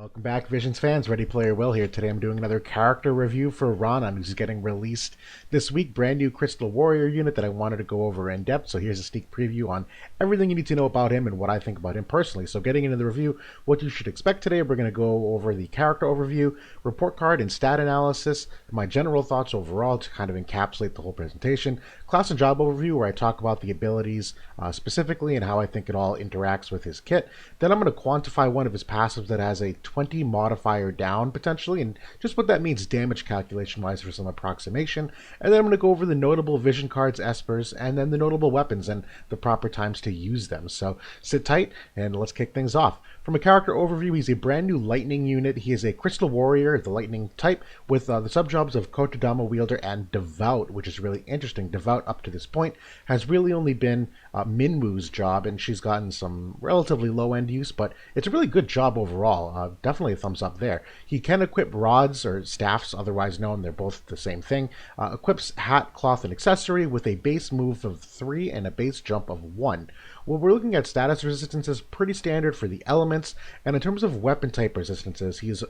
Welcome back, Visions fans. Ready Player Will here. Today I'm doing another character review for Ranan, who's getting released this week. Brand new Crystal Warrior unit that I wanted to go over in depth. So here's a sneak preview on everything you need to know about him and what I think about him personally. So getting into the review, what you should expect today, we're going to go over the character overview, report card and stat analysis, my general thoughts overall to kind of encapsulate the whole presentation, class and job overview where I talk about the abilities specifically and how I think it all interacts with his kit. Then I'm going to quantify one of his passives that has a 20 modifier down potentially, and just what that means damage calculation wise for some approximation. And then I'm going to go over the notable vision cards, Espers, and then the notable weapons and the proper times to use them. So sit tight and let's kick things off. From a character overview, he's a brand new lightning unit. He is a crystal warrior, the lightning type, with the subjobs of Kotodama wielder and devout, which is really interesting. Devout up to this point has really only been Minwoo's job, and she's gotten some relatively low end use, but it's a really good job overall. Definitely a thumbs up there. He can equip rods or staffs, otherwise known, they're both the same thing. Equips hat, cloth, and accessory with a base move of 3 and a base jump of 1. Well, we're looking at status resistances, pretty standard for the elements, and in terms of weapon type resistances, he's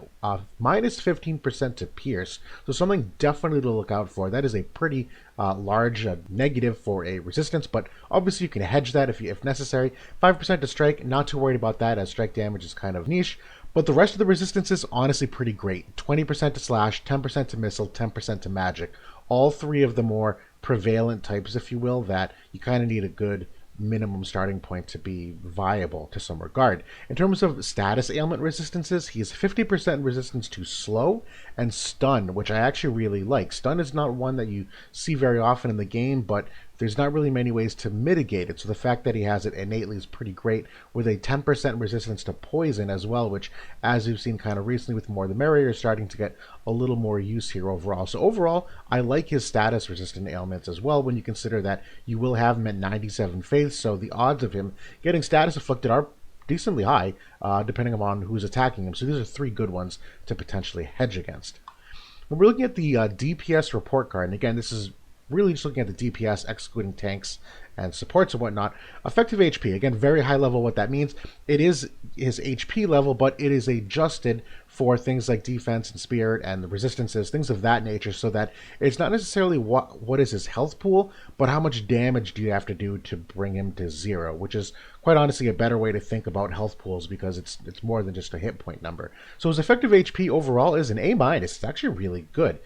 minus 15% to pierce, so something definitely to look out for. That is a pretty large negative for a resistance, but obviously you can hedge that if necessary. 5% to strike, not too worried about that as strike damage is kind of niche. But the rest of the resistance is honestly pretty great. 20% to slash, 10% to missile, 10% to magic. All three of the more prevalent types, if you will, that you kind of need a good minimum starting point to be viable to some regard. In terms of status ailment resistances, he has 50% resistance to slow and stun, which I actually really like. Stun is not one that you see very often in the game, but there's not really many ways to mitigate it, so the fact that he has it innately is pretty great, with a 10% resistance to poison as well, which, as we've seen kind of recently with More the Merrier, is starting to get a little more use here overall. So overall, I like his status resistant ailments as well, when you consider that you will have him at 97 faith, so the odds of him getting status afflicted are decently high, depending upon who's attacking him. So these are three good ones to potentially hedge against. When we're looking at the DPS report card, and again, this is really just looking at the DPS, excluding tanks and supports and whatnot. Effective HP, again, very high level. What that means, it is his HP level, but it is adjusted for things like defense and spirit and the resistances, things of that nature, so that it's not necessarily what is his health pool, but how much damage do you have to do to bring him to 0, which is quite honestly a better way to think about health pools, because it's more than just a hit point number. So his effective HP overall is an A-. It's actually really good.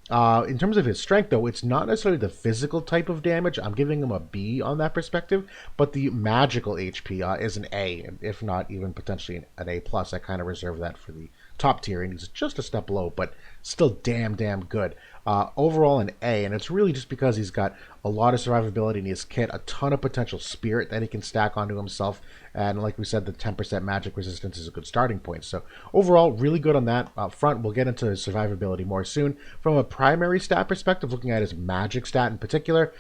In terms of his strength, though, it's not necessarily the physical type of damage. I'm giving him a B on that perspective, but the magical HP is an A, if not even potentially an A+. I kind of reserve that for the top tier, and he's just a step below, but still damn good. Overall an A, and it's really just because he's got a lot of survivability in his kit, a ton of potential spirit that he can stack onto himself, and like we said, the 10% magic resistance is a good starting point. So overall, really good on that front. We'll get into his survivability more soon. From a primary stat perspective, looking at his magic stat in particular,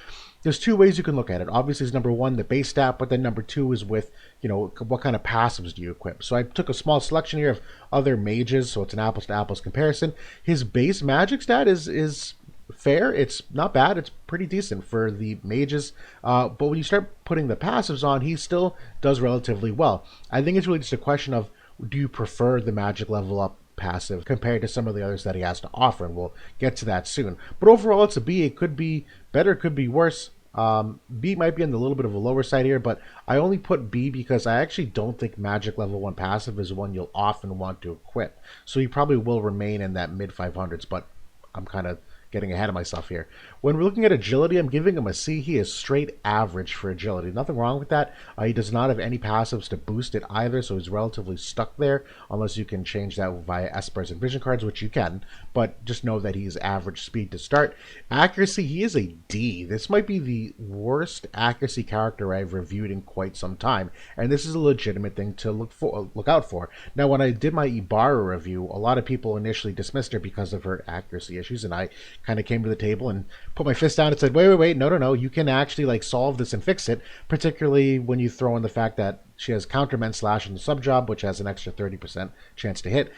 there's two ways you can look at it. Obviously, is number one the base stat, but then number two is with, you know, what kind of passives do you equip. So I took a small selection here of other mages, so it's an apples to apples comparison. His base magic stat is fair. It's not bad. It's pretty decent for the mages. But when you start putting the passives on, he still does relatively well. I think it's really just a question of, do you prefer the magic level up passive compared to some of the others that he has to offer, and we'll get to that soon. But overall, it's a B. It could be better, could be worse. B might be on the little bit of a lower side here, but I only put B because I actually don't think magic level 1 passive is one you'll often want to equip. So he probably will remain in that mid 500s, but I'm kind of getting ahead of myself here. When we're looking at agility, I'm giving him a C. He is straight average for agility. Nothing wrong with that. He does not have any passives to boost it either, so he's relatively stuck there, unless you can change that via Espers and vision cards, which you can, but just know that he's average speed to start. Accuracy, he is a D. This might be the worst accuracy character I've reviewed in quite some time, and this is a legitimate thing to look out for. Now, when I did my Ibarra review, a lot of people initially dismissed her because of her accuracy issues, and I kind of came to the table and put my fist down and said, wait, no, you can actually like solve this and fix it, particularly when you throw in the fact that she has countermen slash in the sub job, which has an extra 30% chance to hit.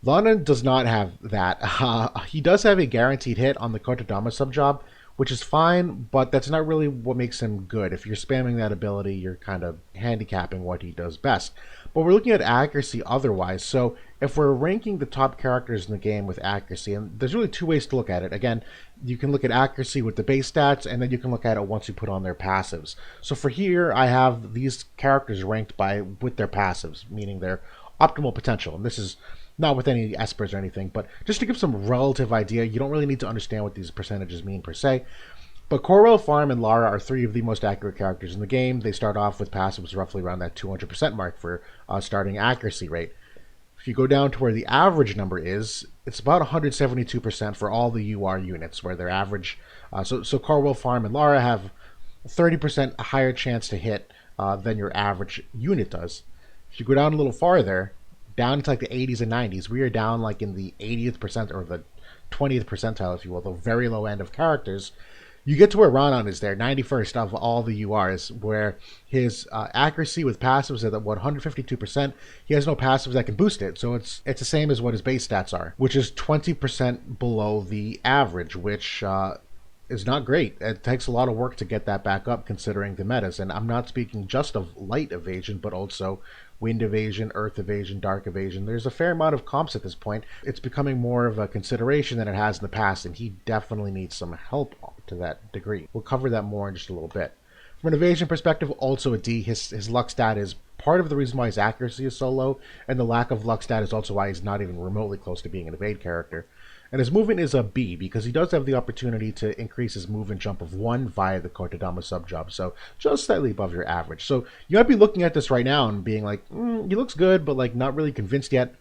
Ranan does not have that. He does have a guaranteed hit on the Kotodama sub job, which is fine, but that's not really what makes him good. If you're spamming that ability, you're kind of handicapping what he does best. But we're looking at accuracy otherwise. So if we're ranking the top characters in the game with accuracy, and there's really two ways to look at it. Again, you can look at accuracy with the base stats, and then you can look at it once you put on their passives. So for here, I have these characters ranked with their passives, meaning their optimal potential. And this is not with any espers or anything, but just to give some relative idea. You don't really need to understand what these percentages mean per se. But Corwell, Farm, and Lara are three of the most accurate characters in the game. They start off with passives roughly around that 200% mark for starting accuracy rate. If you go down to where the average number is, it's about 172% for all the UR units, where their average. So Corwell, Farm, and Lara have 30% higher chance to hit than your average unit does. If you go down a little farther, down to like the 80s and 90s, we are down like in the 80th percent or the 20th percentile, if you will, the very low end of characters. You get to where Ranan is there, 91st of all the URs, where his accuracy with passives is at 152%. He has no passives that can boost it, so it's the same as what his base stats are, which is 20% below the average, which is not great. It takes a lot of work to get that back up considering the metas, and I'm not speaking just of light evasion, but also wind evasion, earth evasion, dark evasion. There's a fair amount of comps at this point. It's becoming more of a consideration than it has in the past, and he definitely needs some help to that degree. We'll cover that more in just a little bit. From an evasion perspective, also a D. His luck stat is part of the reason why his accuracy is so low, and the lack of luck stat is also why he's not even remotely close to being an evade character. And his movement is a B, because he does have the opportunity to increase his move and jump of 1 via the Kotodama subjob, so just slightly above your average. So you might be looking at this right now and being like, he looks good, but like not really convinced yet.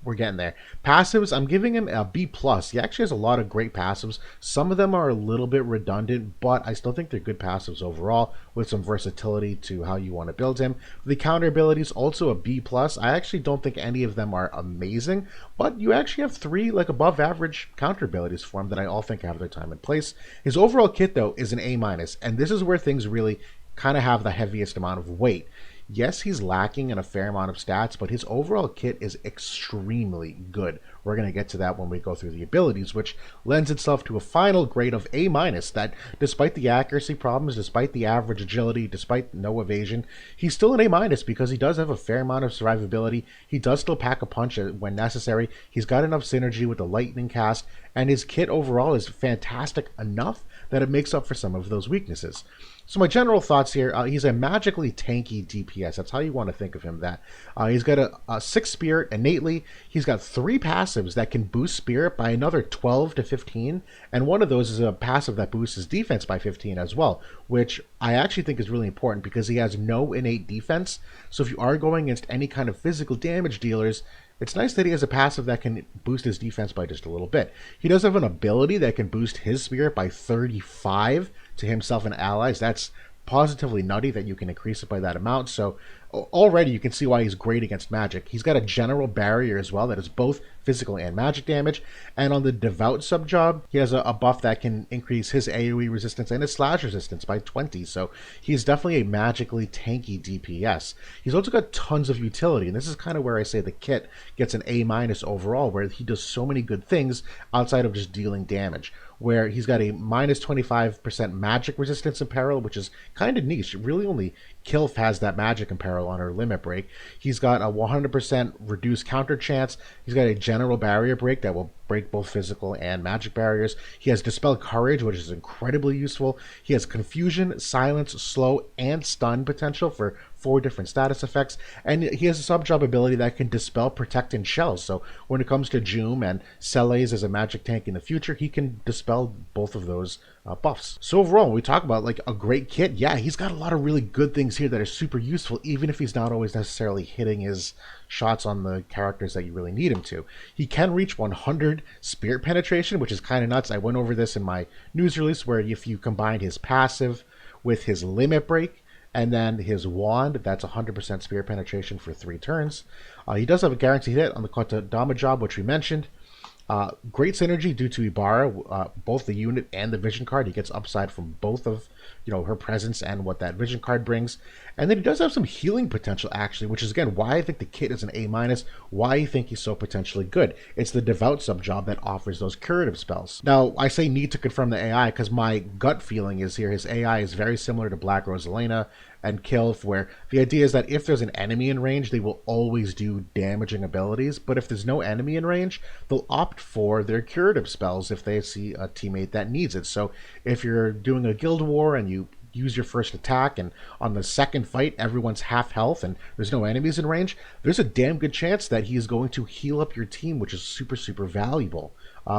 We're getting there. Passives, I'm giving him a B+. He actually has a lot of great passives. Some of them are a little bit redundant, but I still think they're good passives overall, with some versatility to how you want to build him. The counter abilities, also a B+. I actually don't think any of them are amazing, but you actually have 3 like above average counter abilities for him that I all think have their time and place. His overall kit, though, is an A-, and this is where things really kind of have the heaviest amount of weight. Yes, he's lacking in a fair amount of stats, but his overall kit is extremely good. We're going to get to that when we go through the abilities, which lends itself to a final grade of A-, that despite the accuracy problems, despite the average agility, despite no evasion, he's still an A- because he does have a fair amount of survivability. He does still pack a punch when necessary. He's got enough synergy with the lightning cast, and his kit overall is fantastic enough that it makes up for some of those weaknesses. So my general thoughts here, he's a magically tanky DPS. That's how you want to think of him. That he's got a 6 spirit innately. He's got 3 passives that can boost spirit by another 12 to 15. And one of those is a passive that boosts his defense by 15 as well, which I actually think is really important because he has no innate defense. So if you are going against any kind of physical damage dealers, it's nice that he has a passive that can boost his defense by just a little bit. He does have an ability that can boost his spirit by 35 to himself and allies. That's positively nutty that you can increase it by that amount. So already you can see why he's great against magic. He's got a general barrier as well that is both physical and magic damage. And on the devout subjob, he has a buff that can increase his AoE resistance and his slash resistance by 20. So he's definitely a magically tanky DPS. He's also got tons of utility, and this is kind of where I say the kit gets an A- overall, where he does so many good things outside of just dealing damage. Where he's got a minus 25% magic resistance in peril, which is kind of niche. Really only Kilf has that magic in peril on her limit break. He's got a 100% reduced counter chance. He's got a general barrier break that will break both physical and magic barriers. He has Dispel Courage, which is incredibly useful. He has Confusion, Silence, Slow, and Stun potential for 4 different status effects. And he has a sub-job ability that can Dispel, Protect, and Shells. So when it comes to Joom and Celes as a magic tank in the future, he can dispel both of those buffs. So overall, when we talk about like a great kit, yeah, he's got a lot of really good things here that are super useful, even if he's not always necessarily hitting his shots on the characters that you really need him to. He can reach 100 spirit penetration, which is kind of nuts. I went over this in my news release, where if you combine his passive with his limit break and then his wand, that's 100% spirit penetration for 3 turns. He does have a guaranteed hit on the Kotodama job, which we mentioned. Great synergy due to Ibarra, both the unit and the vision card. He gets upside from both of her presence and what that vision card brings. And then he does have some healing potential actually, which is again why I think the kit is an A minus. Why I think he's so potentially good. It's the devout sub job that offers those curative spells. Now I say need to confirm the AI because my gut feeling is here his AI is very similar to Black Rosalena and Kilf, where the idea is that if there's an enemy in range, they will always do damaging abilities, but if there's no enemy in range, they'll opt for their curative spells if they see a teammate that needs it. So if you're doing a guild war and you use your first attack and on the second fight everyone's half health and there's no enemies in range, there's a damn good chance that he is going to heal up your team, which is super valuable,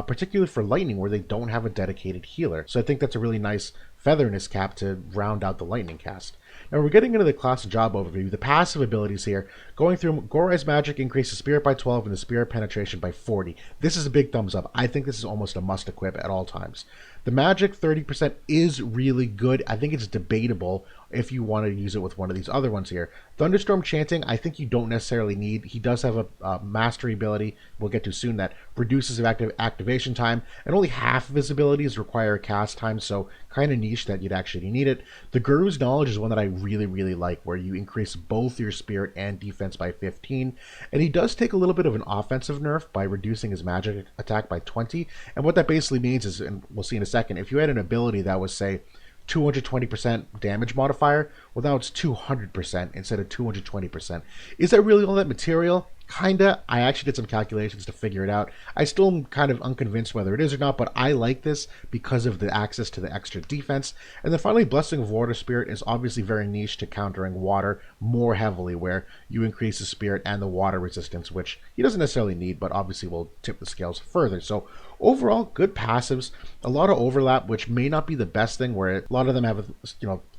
particularly for Lightning where they don't have a dedicated healer. So I think that's a really nice feather in his cap to round out the Lightning cast. Now we're getting into the class job overview. The passive abilities here, going through Gorai's magic increases spirit by 12 and the spirit penetration by 40. This is a big thumbs up. I think this is almost a must equip at all times. The magic 30% is really good. I think it's debatable if you want to use it with one of these other ones here. Thunderstorm Chanting, I think you don't necessarily need. He does have a mastery ability we'll get to soon that reduces activation time, and only half of his abilities require a cast time, so kind of niche that you'd actually need it. The Guru's Knowledge is one that I really like, where you increase both your spirit and defense by 15, and he does take a little bit of an offensive nerf by reducing his magic attack by 20, and what that basically means is, and we'll see in a second, if you had an ability that was, say, 220% damage modifier, well now it's 200% instead of 220%. Is that really all that material? Kinda. I actually did some calculations to figure it out. I still am kind of unconvinced whether it is or not, but I like this because of the access to the extra defense. And then finally, Blessing of Water Spirit is obviously very niche to countering water more heavily, where you increase the spirit and the water resistance, which he doesn't necessarily need, but obviously will tip the scales further. So overall, good passives, a lot of overlap, which may not be the best thing, where a lot of them have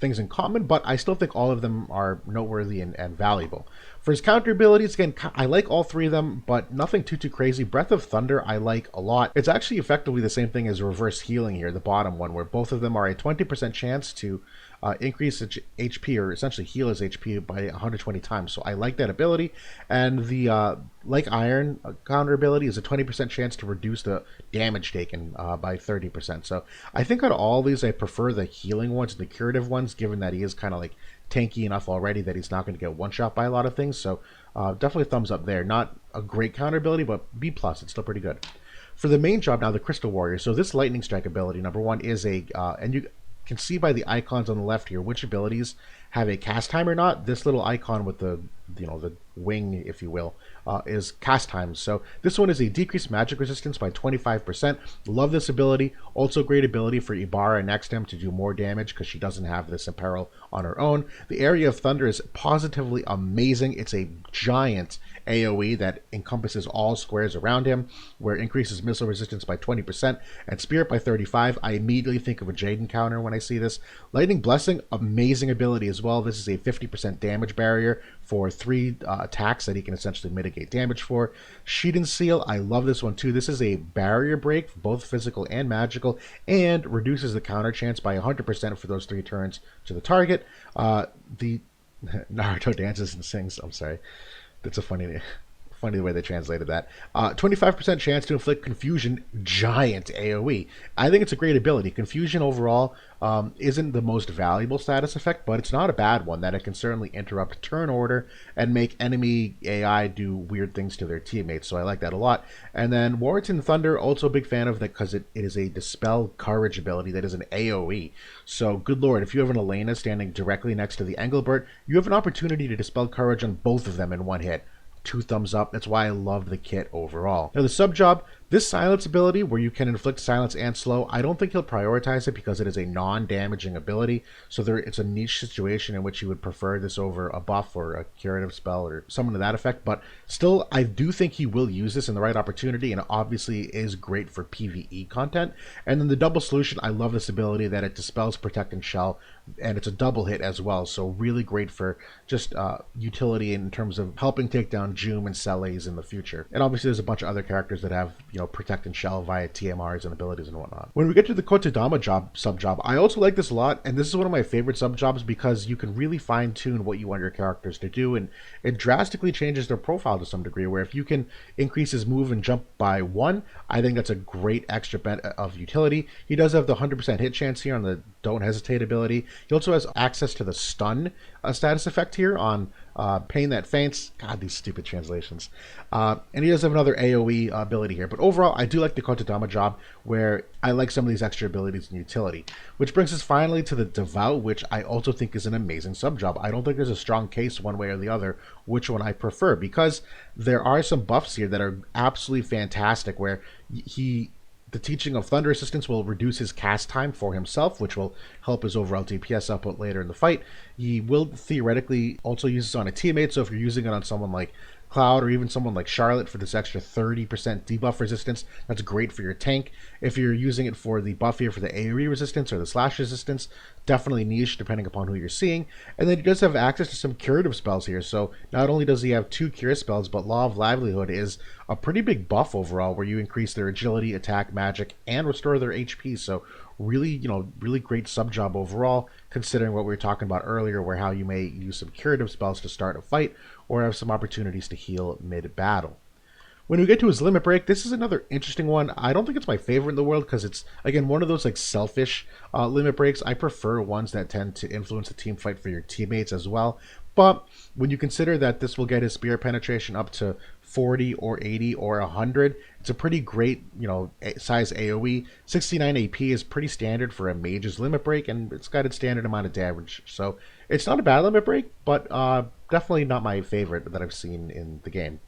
things in common, but I still think all of them are noteworthy and valuable. For his counter abilities, again, I like all three of them, but nothing too crazy. Breath of Thunder, I like a lot. It's actually effectively the same thing as Reverse Healing here, the bottom one, where both of them are a 20% chance to increase its HP, or essentially heal his HP by 120 times. So I like that ability. And the like Iron counter ability is a 20% chance to reduce the damage taken by 30%. So I think out of all these, I prefer the healing ones and the curative ones, given that he is kind of like tanky enough already that he's not going to get one shot by a lot of things. So definitely thumbs up there. Not a great counter ability, but B+, it's still pretty good. For the main job now, the Crystal Warrior. So this Lightning Strike ability, number one, is a, and you can see by the icons on the left here which abilities have a cast time or not. This little icon with the the wing, if you will, is cast time. So this one is a decreased magic resistance by 25%. Love this ability. Also great ability for Ibarra next to him to do more damage because she doesn't have this apparel on her own. The Area of Thunder is positively amazing. It's a giant AoE that encompasses all squares around him, where it increases missile resistance by 20% and spirit by 35. I immediately think of a Jaden counter when I see this. Lightning Blessing, amazing ability as well. This is a 50% damage barrier for 3 attacks that he can essentially mitigate damage for. Sheet and Seal, I love this one too. This is a barrier break, both physical and magical, and reduces the counter chance by 100% for those 3 turns to the target. The Naruto dances and sings, I'm sorry. That's a funny the way they translated that. 25% chance to inflict confusion, giant AoE. I think it's a great ability. Confusion overall isn't the most valuable status effect, but it's not a bad one, that it can certainly interrupt turn order and make enemy AI do weird things to their teammates, so I like that a lot. And then Warrington Thunder, also a big fan of that because it is a Dispel Courage ability that is an AoE. So good lord, if you have an Elena standing directly next to the Engelbert, you have an opportunity to Dispel Courage on both of them in one hit. 2 thumbs up. That's why I love the kit overall. Now the sub job, this silence ability where you can inflict silence and slow, I don't think he'll prioritize it because it is a non-damaging ability. So it's a niche situation in which you would prefer this over a buff or a curative spell or something to that effect. But still, I do think he will use this in the right opportunity, and it obviously is great for PvE content. And then the double solution, I love this ability that it dispels, protect, and shell, and it's a double hit as well. So really great for just utility in terms of helping take down Joom and Celes in the future. And obviously there's a bunch of other characters that have protect and shell via TMRs and abilities and whatnot. When we get to the Kotodama sub-job, I also like this a lot, and this is one of my favorite sub-jobs because you can really fine-tune what you want your characters to do, and it drastically changes their profile to some degree, where if you can increase his move and jump by 1, I think that's a great extra bit of utility. He does have the 100% hit chance here on the Don't Hesitate ability. He also has access to the stun status effect here on Pain That Faints. God, these stupid translations. And he does have another AoE ability here. But overall, I do like the Kotodama job, where I like some of these extra abilities and utility. Which brings us finally to the Devout, which I also think is an amazing sub-job. I don't think there's a strong case one way or the other which one I prefer, because there are some buffs here that are absolutely fantastic, where the teaching of Thunder Assistance will reduce his cast time for himself, which will help his overall DPS output later in the fight. He will theoretically also use this on a teammate, so if you're using it on someone like Cloud or even someone like Charlotte for this extra 30% debuff resistance, that's great for your tank. If you're using it for the buff here for the AoE resistance or the slash resistance, definitely niche depending upon who you're seeing. And then he does have access to some curative spells here, so not only does he have 2 cure spells, but Law of Livelihood is a pretty big buff overall, where you increase their agility, attack, magic, and restore their HP. So really, really great sub job overall, considering what we were talking about earlier, where how you may use some curative spells to start a fight or have some opportunities to heal mid-battle. When we get to his limit break, this is another interesting one. I don't think it's my favorite in the world, because it's, again, one of those like selfish limit breaks. I prefer ones that tend to influence the team fight for your teammates as well. But when you consider that this will get his spear penetration up to 40 or 80 or 100, it's a pretty great, size AoE. 69 AP is pretty standard for a mage's limit break, and it's got its standard amount of damage. So it's not a bad limit break, but definitely not my favorite that I've seen in the game.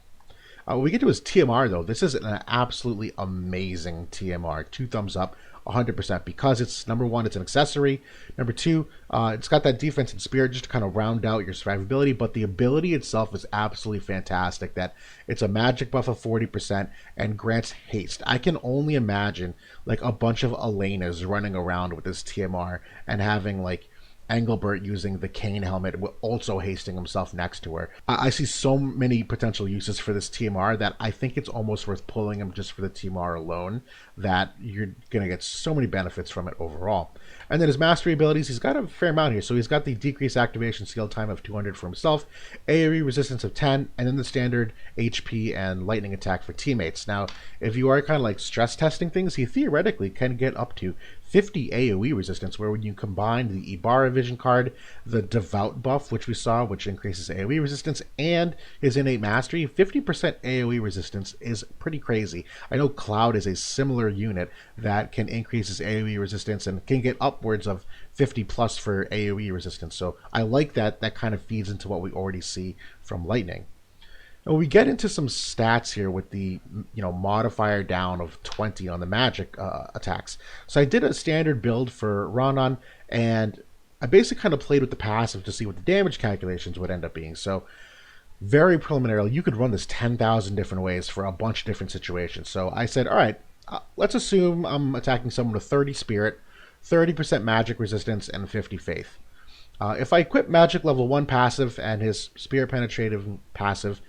When we get to his TMR, though, this is an absolutely amazing TMR. 2 thumbs up, 100%, because it's, number one, it's an accessory. Number two, it's got that defense and spirit just to kind of round out your survivability, but the ability itself is absolutely fantastic. That it's a magic buff of 40% and grants haste. I can only imagine like a bunch of Elenas running around with this TMR and having like Engelbert using the cane helmet, also hasting himself next to her. I see so many potential uses for this TMR that I think it's almost worth pulling him just for the TMR alone, that you're going to get so many benefits from it overall. And then his mastery abilities, he's got a fair amount here. So he's got the decreased activation skill time of 200 for himself, AoE resistance of 10, and then the standard HP and lightning attack for teammates. Now, if you are kind of like stress testing things, he theoretically can get up to 50 AoE resistance, where when you combine the Ibarra vision card, the Devout buff, which we saw, which increases AoE resistance, and his innate mastery, 50% AoE resistance is pretty crazy. I know Cloud is a similar unit that can increase his AoE resistance and can get upwards of 50 plus for AoE resistance. So I like that. That kind of feeds into what we already see from Lightning. Now we get into some stats here with the modifier down of 20 on the magic attacks. So I did a standard build for Ranan, and I basically kind of played with the passive to see what the damage calculations would end up being. So very preliminarily, you could run this 10,000 different ways for a bunch of different situations. So I said, all right, let's assume I'm attacking someone with 30 spirit, 30% magic resistance, and 50 faith. If I equip magic level 1 passive and his spirit penetrative passive,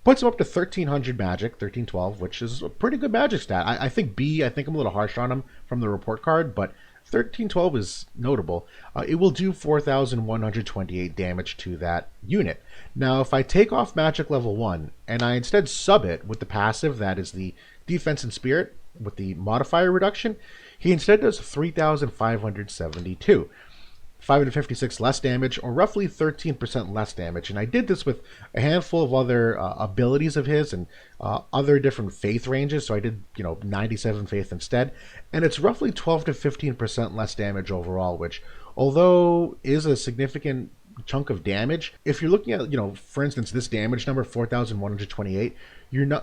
puts him up to 1300 magic, 1312, which is a pretty good magic stat. I think I'm a little harsh on him from the report card, but 1312 is notable. It will do 4128 damage to that unit. Now, if I take off magic level 1 and I instead sub it with the passive, that is the defense and spirit with the modifier reduction, he instead does 3572. 556 less damage, or roughly 13% less damage. And I did this with a handful of other abilities of his and other different faith ranges. So I did 97 faith instead, and it's roughly 12 to 15% less damage overall, which, although is a significant chunk of damage, if you're looking at for instance, this damage number 4128,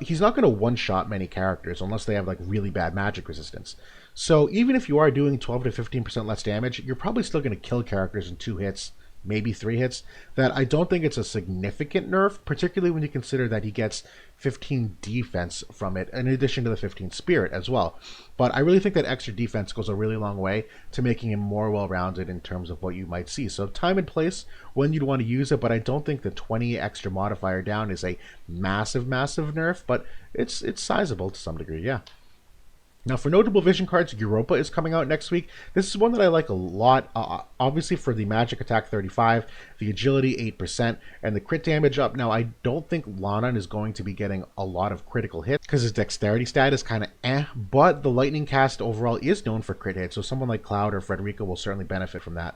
he's not going to one-shot many characters unless they have like really bad magic resistance. So even if you are doing 12 to 15% less damage, you're probably still going to kill characters in 2 hits, maybe 3 hits. That I don't think it's a significant nerf, particularly when you consider that he gets 15 defense from it, in addition to the 15 spirit as well. But I really think that extra defense goes a really long way to making him more well-rounded in terms of what you might see. So time and place when you'd want to use it, but I don't think the 20 extra modifier down is a massive, massive nerf, but it's sizable to some degree, yeah. Now, for notable vision cards, Europa is coming out next week. This is one that I like a lot. Obviously, for the magic attack 35, the agility 8%, and the crit damage up. Now, I don't think Ranan is going to be getting a lot of critical hits because his dexterity stat is kind of but the lightning cast overall is known for crit hits, so someone like Cloud or Frederica will certainly benefit from that.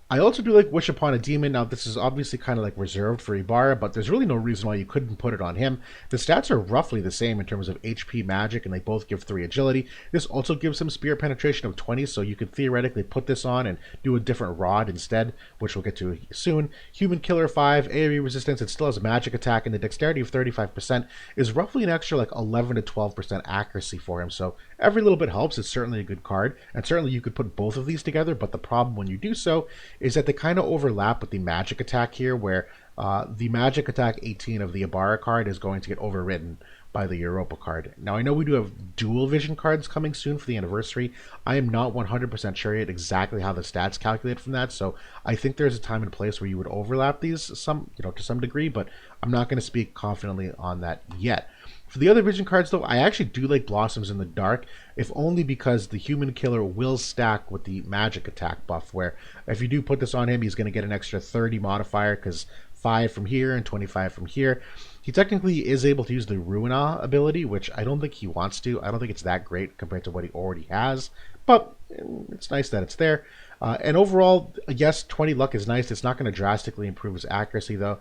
I also do like Wish Upon a Demon. Now, this is obviously kind of like reserved for Ibarra, but there's really no reason why you couldn't put it on him. The stats are roughly the same in terms of HP magic, and they both give 3 agility. This also gives him Spirit Penetration of 20, so you could theoretically put this on and do a different rod instead, which we'll get to soon. Human Killer 5, AoE resistance, it still has a magic attack, and the dexterity of 35% is roughly an extra like 11 to 12% accuracy for him, so every little bit helps. It's certainly a good card, and certainly you could put both of these together, but the problem when you do so is that they kind of overlap with the magic attack here, where the magic attack 18 of the Ibarra card is going to get overridden by the Europa card. Now, I know we do have dual vision cards coming soon for the anniversary. I am not 100% sure yet exactly how the stats calculate from that, so I think there's a time and place where you would overlap these to some degree, but I'm not going to speak confidently on that yet. For the other vision cards, though, I actually do like Blossoms in the Dark, if only because the Human Killer will stack with the magic attack buff, where if you do put this on him, he's going to get an extra 30 modifier, because 5 from here and 25 from here. He technically is able to use the Ruina ability, which I don't think he wants to. I don't think it's that great compared to what he already has, but it's nice that it's there. And overall, yes, 20 luck is nice. It's not going to drastically improve his accuracy, though.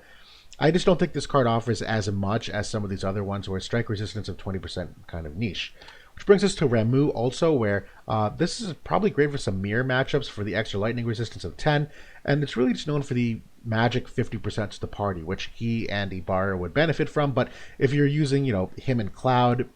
I just don't think this card offers as much as some of these other ones, where strike resistance of 20% kind of niche. Which brings us to Ramu also, where this is probably great for some mirror matchups for the extra lightning resistance of 10, and it's really just known for the magic 50% to the party, which he and Ibarra would benefit from. But if you're using, him and Cloud,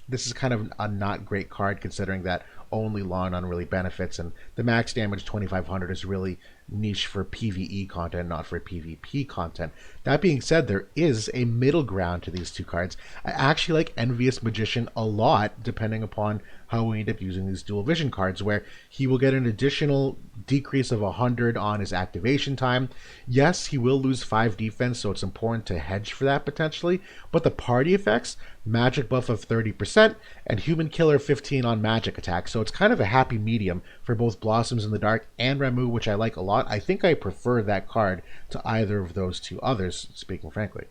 this is kind of a not great card, considering that only Ranan really benefits, and the max damage 2500 is really niche for PvE content, not for PvP content. That being said, there is a middle ground to these two cards. I actually like Envious Magician a lot, depending upon how we end up using these dual vision cards, where he will get an additional decrease of 100 on his activation time. Yes, he will lose 5 defense, so it's important to hedge for that potentially, but the party effects, magic buff of 30% and Human Killer 15 on magic attack, so it's kind of a happy medium for both Blossoms in the Dark and Ramu, which I like a lot. I think I prefer that card to either of those two others, speaking frankly.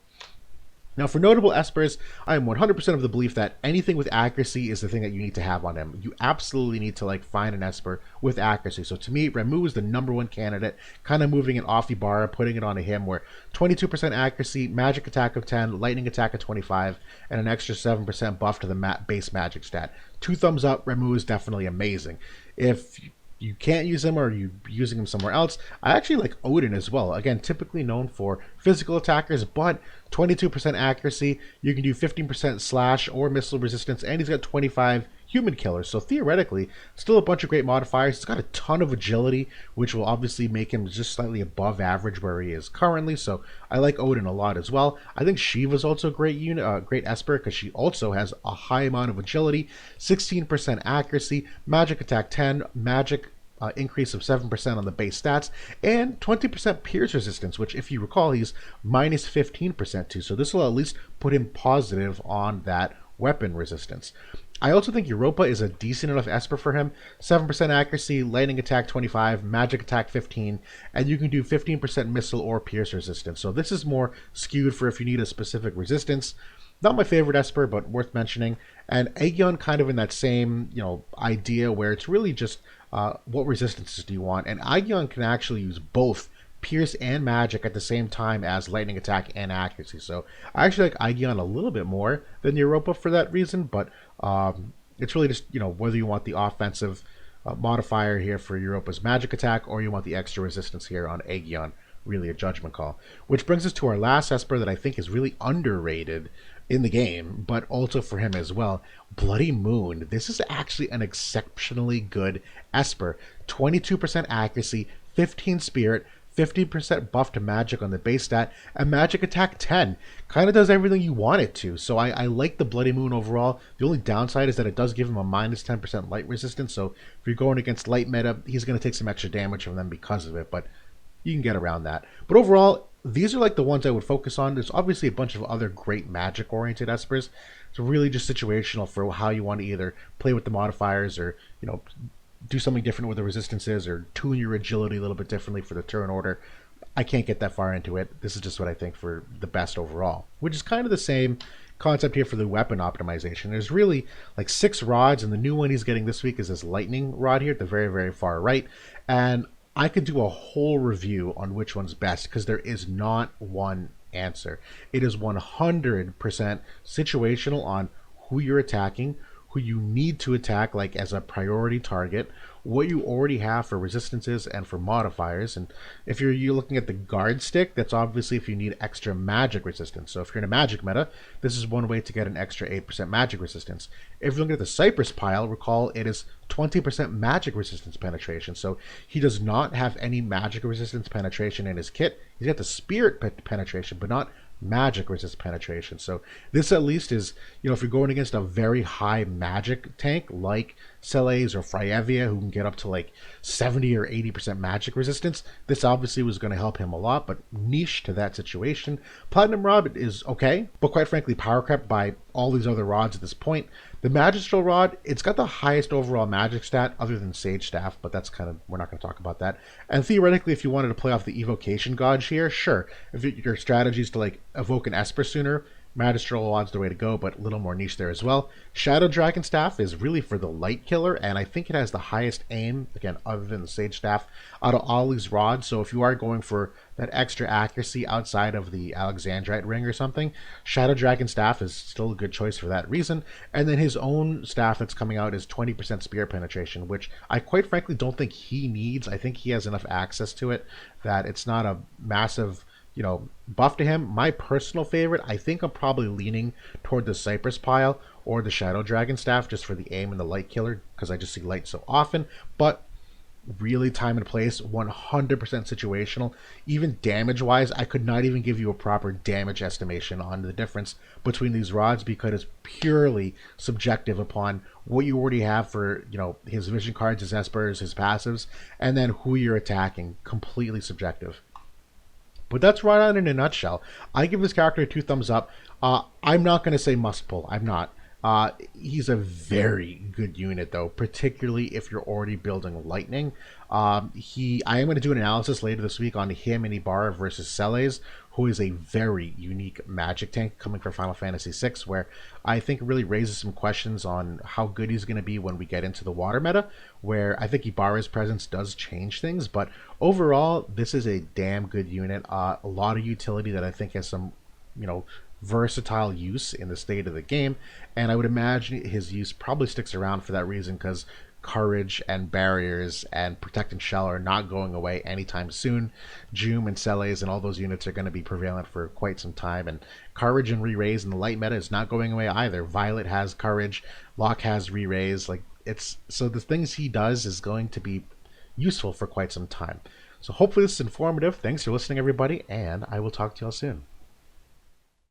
Now, for notable Espers, I am 100% of the belief that anything with accuracy is the thing that you need to have on him. You absolutely need to find an Esper with accuracy. So to me, Ramu is the #1 candidate, kind of moving it off Ibarra, putting it onto him, where 22% accuracy, magic attack of 10, lightning attack of 25, and an extra 7% buff to the base magic stat. 2 thumbs up, Ramu is definitely amazing. If you can't use him or you're using him somewhere else, I actually like Odin as well. Again, typically known for physical attackers, but 22% accuracy, you can do 15% slash or missile resistance, and he's got 25 human killers, so theoretically still a bunch of great modifiers. He's got a ton of agility, which will obviously make him just slightly above average where he is currently, so I like Odin a lot as well. I think Shiva's also a great unit, great Esper, because she also has a high amount of agility, 16% accuracy, magic attack 10, magic increase of 7% on the base stats, and 20% pierce resistance, which, if you recall, he's minus 15% to, so this will at least put him positive on that weapon resistance. I also think Europa is a decent enough Esper for him. 7% accuracy, lightning attack 25, magic attack 15, and you can do 15% missile or pierce resistance. So this is more skewed for if you need a specific resistance. Not my favorite Esper, but worth mentioning. And Aegon kind of in that same, idea where it's really just what resistances do you want? And Aegon can actually use both pierce and magic at the same time as lightning attack and accuracy. So I actually like Aegon a little bit more than Europa for that reason, but it's really just, whether you want the offensive modifier here for Europa's magic attack or you want the extra resistance here on Aegon. Really a judgment call. Which brings us to our last Esper that I think is really underrated in the game, but also for him as well. Bloody Moon. This is actually an exceptionally good Esper. 22% accuracy, 15 spirit, 50% buff to magic on the base stat, and magic attack 10. Kind of does everything you want it to. So I like the Bloody Moon overall. The only downside is that it does give him a minus 10% light resistance. So if you're going against light meta, he's going to take some extra damage from them because of it. But you can get around that. But overall, these are like the ones I would focus on. There's obviously a bunch of other great magic oriented espers. It's really just situational for how you want to either play with the modifiers or, do something different with the resistances or tune your agility a little bit differently for the turn order. I can't get that far into it. This is just what I think for the best overall, which is kind of the same concept here for the weapon optimization. There's really like 6 rods, and the new one he's getting this week is this lightning rod here at the very, very far right. And I could do a whole review on which one's best because there is not one answer. It is 100% situational on who you're attacking, who you need to attack like as a priority target, what you already have for resistances and for modifiers. And if you're looking at the guard stick, that's obviously if you need extra magic resistance. So if you're in a magic meta, this is one way to get an extra 8% magic resistance. If you're looking at the Cypress pile, recall it is 20% magic resistance penetration. So he does not have any magic resistance penetration in his kit. He's got the spirit penetration, but not magic resist penetration. So this at least is, if you're going against a very high magic tank like Celes or Fryevia, who can get up to like 70 or 80% magic resistance, this obviously was going to help him a lot, but niche to that situation. Platinum Rod is okay, but quite frankly power crept by all these other rods at this point. The Magistral Rod, it's got the highest overall magic stat other than Sage Staff, but that's kind of, we're not going to talk about that. And theoretically, if you wanted to play off the Evocation Gauge here, sure. If your strategy is to like evoke an Esper sooner, Magistral Rod's the way to go, but a little more niche there as well. Shadow Dragon Staff is really for the light killer, and I think it has the highest aim, again, other than the Sage Staff, out of all these rods. So if you are going for that extra accuracy outside of the Alexandrite ring or something, Shadow Dragon Staff is still a good choice for that reason. And then his own staff that's coming out is 20% spear penetration, which I quite frankly don't think he needs. I think he has enough access to it that it's not a massive buff to him. My personal favorite, I think I'm probably leaning toward the Cypress pile or the Shadow Dragon Staff just for the aim and the light killer because I just see light so often. But really time and place, 100% situational. Even damage wise, I could not even give you a proper damage estimation on the difference between these rods because it's purely subjective upon what you already have for his vision cards, his espers, his passives, and then who you're attacking. Completely subjective. But that's Ranan in a nutshell. I give this character 2 thumbs up. I'm not going to say must pull. I'm not. He's a very good unit, though, particularly if you're already building Lightning. I am going to do an analysis later this week on him and Ibarra versus Celes, who is a very unique magic tank coming from Final Fantasy VI, where I think it really raises some questions on how good he's going to be when we get into the water meta, where I think Ibarra's presence does change things. But overall, this is a damn good unit. A lot of utility that I think has some, versatile use in the state of the game, and I would imagine his use probably sticks around for that reason because courage and barriers and protect and shell are not going away anytime soon. Joom and Celes and all those units are going to be prevalent for quite some time, and courage and re-raise in the light meta is not going away either. Violet has courage, Locke has re-raise. So the things he does is going to be useful for quite some time. So hopefully this is informative. Thanks for listening, everybody, and I will talk to y'all soon.